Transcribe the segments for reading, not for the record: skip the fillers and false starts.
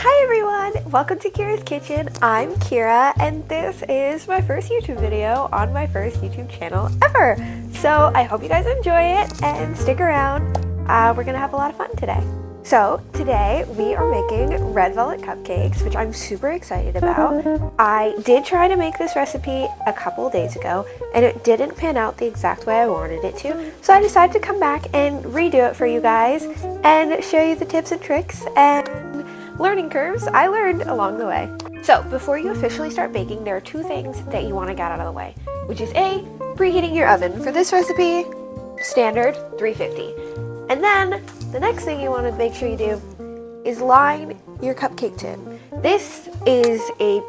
Hi everyone! Welcome to Kira's Kitchen. I'm Kira and this is my first YouTube video on my first YouTube channel ever. So I hope you guys enjoy it and stick around. We're gonna have a lot of fun today. So today we are making red velvet cupcakes, which I'm super excited about. I did try to make this recipe a couple days ago and it didn't pan out the exact way I wanted it to. So I decided to come back and redo it for you guys and show you the tips and tricks and learning curves I learned along the way. So before you officially start baking, there are two things that you want to get out of the way, which is A, preheating your oven. For this recipe, standard 350. And then the next thing you want to make sure you do is line your cupcake tin. This is a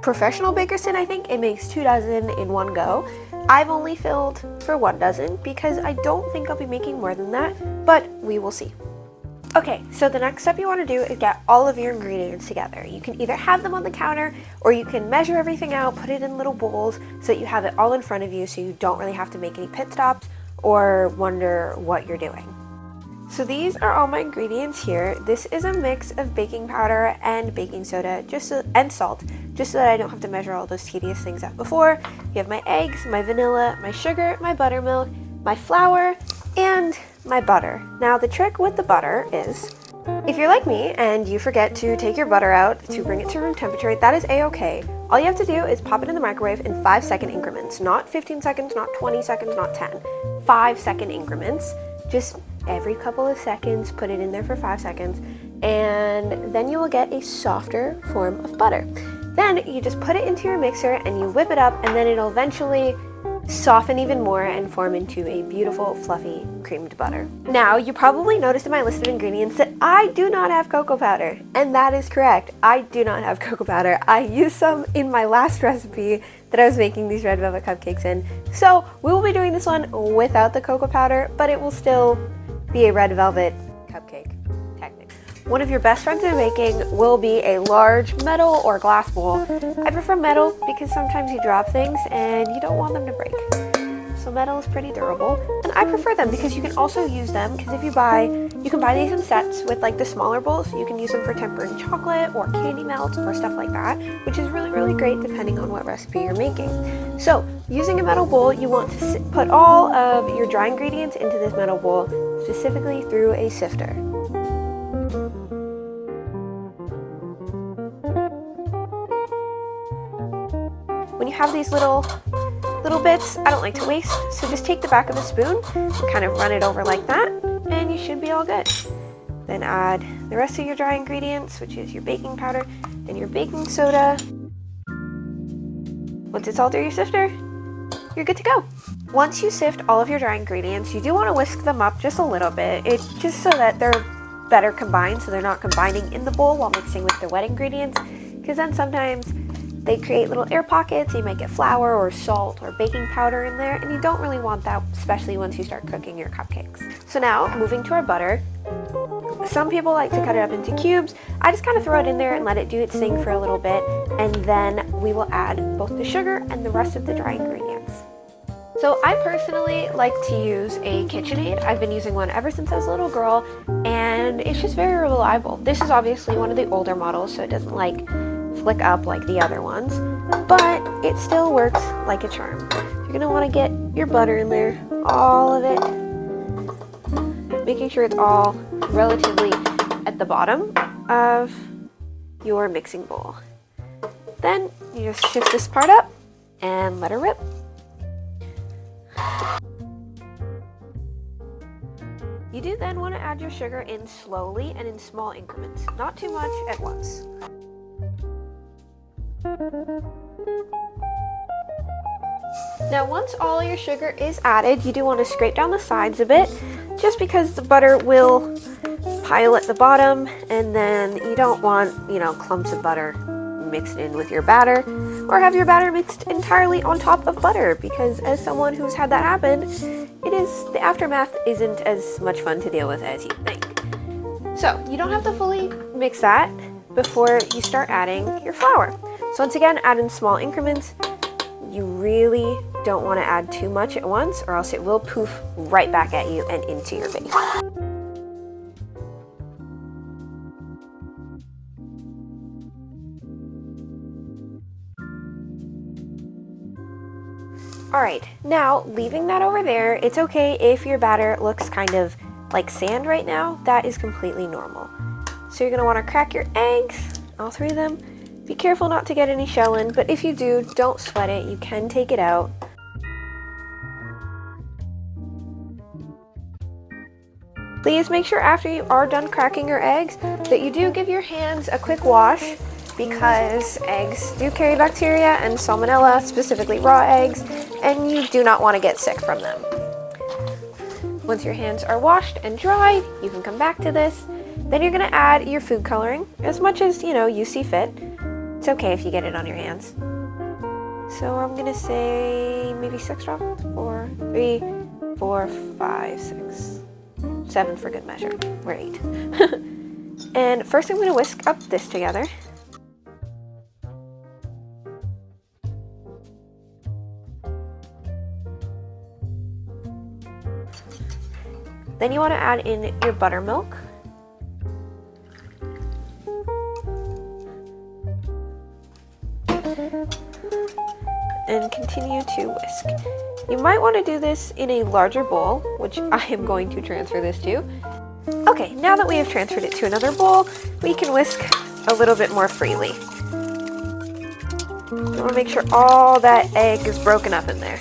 professional baker's tin, I think. It makes 2 dozen in one go. I've only filled for 1 dozen because I don't think I'll be making more than that, but we will see. Okay, so the next step you want to do is get all of your ingredients together. You can either have them on the counter or you can measure everything out, put it in little bowls so that you have it all in front of you so you don't really have to make any pit stops or wonder what you're doing. So these are all my ingredients here. This is a mix of baking powder and baking soda and salt, just so that I don't have to measure all those tedious things out before. You have my eggs, my vanilla, my sugar, my buttermilk, my flour, and my butter. Now the trick with the butter is, if you're like me and you forget to take your butter out to bring it to room temperature, that is a-okay. All you have to do is pop it in the microwave in 5-second increments, not 15 seconds, not 20 seconds, not 10. 5-second increments. Just every couple of seconds, put it in there for 5 seconds, and then you will get a softer form of butter. Then you just put it into your mixer and you whip it up, and then it'll eventually soften even more and form into a beautiful fluffy creamed butter. Now you probably noticed in my list of ingredients that I do not have cocoa powder, and that is correct. I do not have cocoa powder. I used some in my last recipe that I was making these red velvet cupcakes in. So we will be doing this one without the cocoa powder, but it will still be a red velvet cupcake, technically. One of your best friends in baking will be a large metal or glass bowl. I prefer metal because sometimes you drop things and you don't want them to break. So metal is pretty durable, and I prefer them because you can also use them, because if you can buy these in sets with like the smaller bowls. You can use them for tempering chocolate or candy melts or stuff like that, which is really, really great depending on what recipe you're making. So using a metal bowl, you want to put all of your dry ingredients into this metal bowl, specifically through a sifter. When you have these little bits, I don't like to waste, so just take the back of the spoon and kind of run it over like that, and you should be all good. Then add the rest of your dry ingredients, which is your baking powder and your baking soda. Once it's all through your sifter, you're good to go. Once you sift all of your dry ingredients, you do want to whisk them up just a little bit. It's just so that they're better combined, so they're not combining in the bowl while mixing with the wet ingredients, because then sometimes they create little air pockets. You might get flour or salt or baking powder in there, and you don't really want that, especially once you start cooking your cupcakes. So now, moving to our butter. Some people like to cut it up into cubes. I just kind of throw it in there and let it do its thing for a little bit, and then we will add both the sugar and the rest of the dry ingredients. So I personally like to use a KitchenAid. I've been using one ever since I was a little girl, and it's just very reliable. This is obviously one of the older models, so it doesn't like flick up like the other ones, but it still works like a charm. You're gonna want to get your butter in there, all of it, making sure it's all relatively at the bottom of your mixing bowl. Then you just shift this part up and let her rip. You do then want to add your sugar in slowly and in small increments, not too much at once. Now once all your sugar is added, you do want to scrape down the sides a bit, just because the butter will pile at the bottom, and then you don't want, clumps of butter mixed in with your batter, or have your batter mixed entirely on top of butter, because as someone who's had that happen, the aftermath isn't as much fun to deal with as you think. So you don't have to fully mix that before you start adding your flour. So once again, add in small increments. You really don't want to add too much at once, or else it will poof right back at you and into your face. Alright, now leaving that over there, it's okay if your batter looks kind of like sand right now. That is completely normal. So you're going to want to crack your eggs, all 3 of them. Be careful not to get any shell in, but if you do, don't sweat it. You can take it out. Please make sure after you are done cracking your eggs that you do give your hands a quick wash, because eggs do carry bacteria and salmonella, specifically raw eggs, and you do not want to get sick from them. Once your hands are washed and dried, you can come back to this. Then you're going to add your food coloring as much as, you see fit. It's okay if you get it on your hands. So I'm going to say maybe 6 drops. 4, 3, 4, 5, 6, 7 for good measure. We're 8. And first I'm going to whisk up this together. Then you want to add in your buttermilk. And continue to whisk. You might want to do this in a larger bowl, which I am going to transfer this to. Okay, now that we have transferred it to another bowl, we can whisk a little bit more freely. You want to make sure all that egg is broken up in there.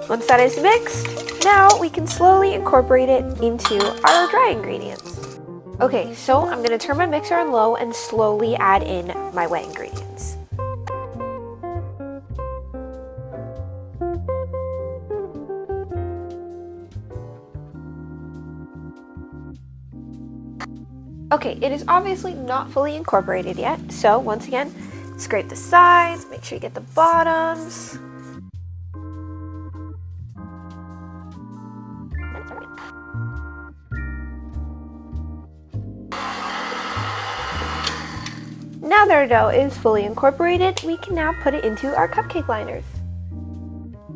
Once that is mixed, now we can slowly incorporate it into our dry ingredients. Okay, so I'm going to turn my mixer on low and slowly add in my wet ingredients. Okay, it is obviously not fully incorporated yet, so once again, scrape the sides, make sure you get the bottoms. Now that our dough is fully incorporated, we can now put it into our cupcake liners.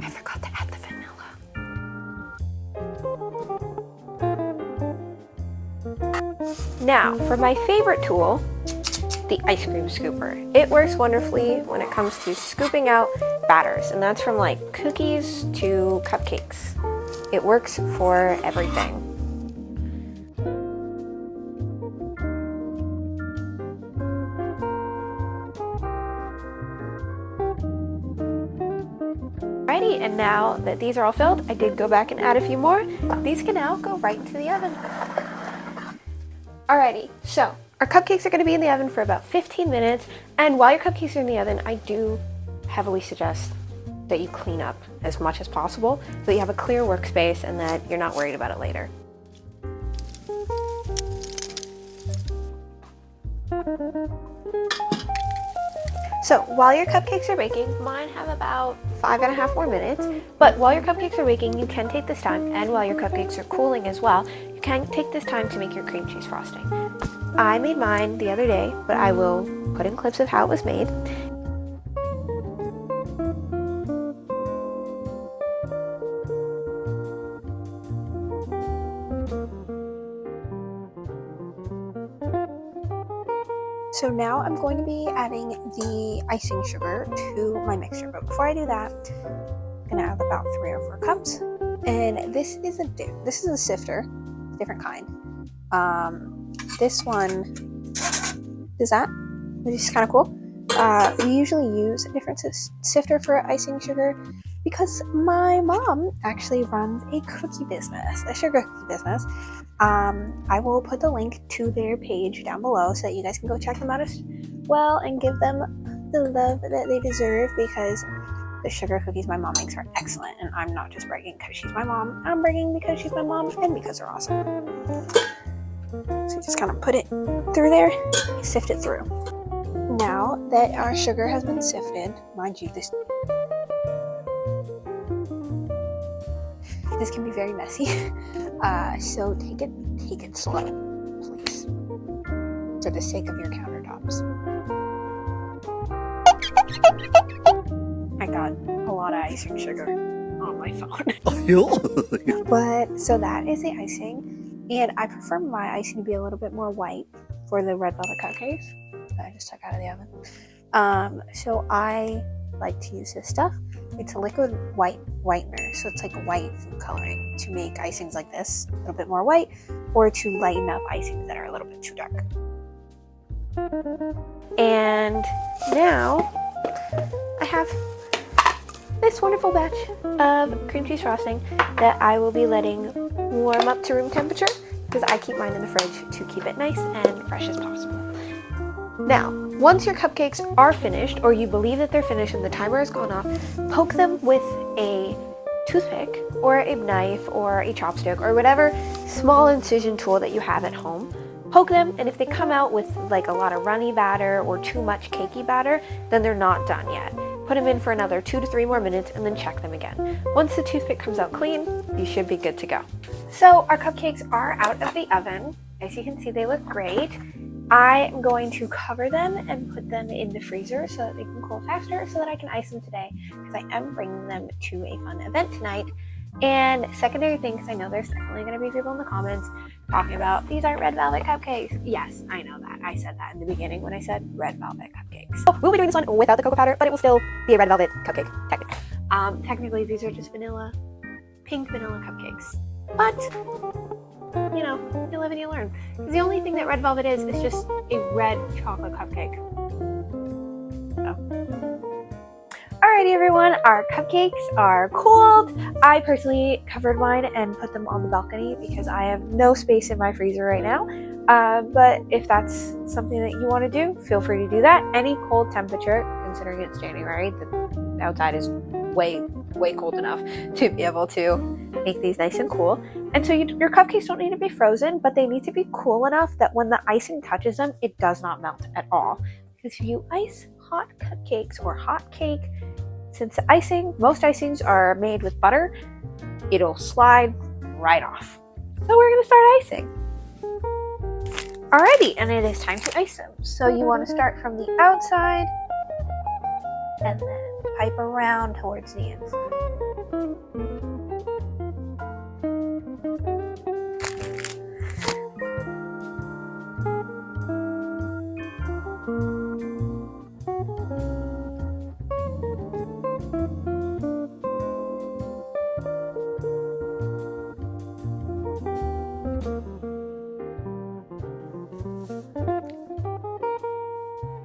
I forgot to add the vanilla. Now, for my favorite tool, the ice cream scooper. It works wonderfully when it comes to scooping out batters, and that's from like cookies to cupcakes. It works for everything. Alrighty, and now that these are all filled, I did go back and add a few more. These can now go right into the oven. Alrighty, so our cupcakes are going to be in the oven for about 15 minutes, and while your cupcakes are in the oven, I do heavily suggest that you clean up as much as possible so that you have a clear workspace and that you're not worried about it later. So while your cupcakes are baking, mine have about 5.5 more minutes, but while your cupcakes are baking, you can take this time, and while your cupcakes are cooling as well, you can take this time to make your cream cheese frosting. I made mine the other day, but I will put in clips of how it was made. So now I'm going to be adding the icing sugar to my mixture, but before I do that, I'm going to add about 3 or 4 cups. And this is a sifter, different kind. This one is that, which is kind of cool. We usually use a different sifter for icing sugar because my mom actually runs a cookie business, a sugar cookie business. I will put the link to their page down below so that you guys can go check them out as well and give them the love that they deserve, because the sugar cookies my mom makes are excellent, and I'm not just bragging because she's my mom. I'm bragging because she's my mom and because they're awesome. So you just kind of put it through there, sift it through. Now that our sugar has been sifted, mind you, this can be very messy. So take it slow, please, for the sake of your countertops. I got a lot of icing sugar on my phone. But so that is the icing, and I prefer my icing to be a little bit more white for the red velvet cupcakes that I just took out of the oven. So I like to use this stuff. It's a liquid whitener, so it's like white food coloring to make icings like this a little bit more white, or to lighten up icings that are a little bit too dark. And now I have this wonderful batch of cream cheese frosting that I will be letting warm up to room temperature, because I keep mine in the fridge to keep it nice and fresh as possible. Now, once your cupcakes are finished, or you believe that they're finished and the timer has gone off, poke them with a toothpick or a knife or a chopstick or whatever small incision tool that you have at home. Poke them, and if they come out with like a lot of runny batter or too much cakey batter, then they're not done yet. Put them in for another 2 to 3 more minutes and then check them again. Once the toothpick comes out clean, you should be good to go. So our cupcakes are out of the oven. As you can see, they look great. I'm going to cover them and put them in the freezer so that they can cool faster, so that I can ice them today, because I am bringing them to a fun event tonight. And secondary thing, because I know there's definitely going to be people in the comments talking about, these aren't red velvet cupcakes. Yes, I know that. I said that in the beginning when I said red velvet cupcakes. So we'll be doing this one without the cocoa powder, but it will still be a red velvet cupcake, technically. Technically, these are just pink vanilla cupcakes. But, you know, you live and you learn. The only thing that red velvet is just a red chocolate cupcake. Alrighty everyone, our cupcakes are cooled. I personally covered mine and put them on the balcony because I have no space in my freezer right now. But if that's something that you want to do, feel free to do that. Any cold temperature, considering it's January, the outside is way cold enough to be able to make these nice and cool. And so your cupcakes don't need to be frozen, but they need to be cool enough that when the icing touches them, it does not melt at all. Because if you ice hot cupcakes or hot cake, since most icings are made with butter, it'll slide right off. So we're gonna start icing. Alrighty, and it is time to ice them. So you want to start from the outside and then pipe around towards the inside.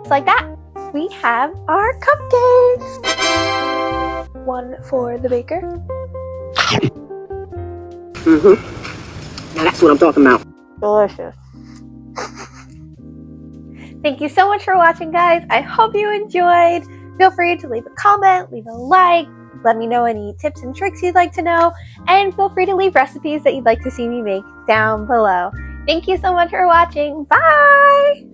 Like that, we have our cupcakes. One for the baker. Now that's what I'm talking about. Delicious. Thank you so much for watching, guys. I hope you enjoyed. Feel free to leave a comment, leave a like, let me know any tips and tricks you'd like to know, and feel free to leave recipes that you'd like to see me make down below. Thank you so much for watching. Bye!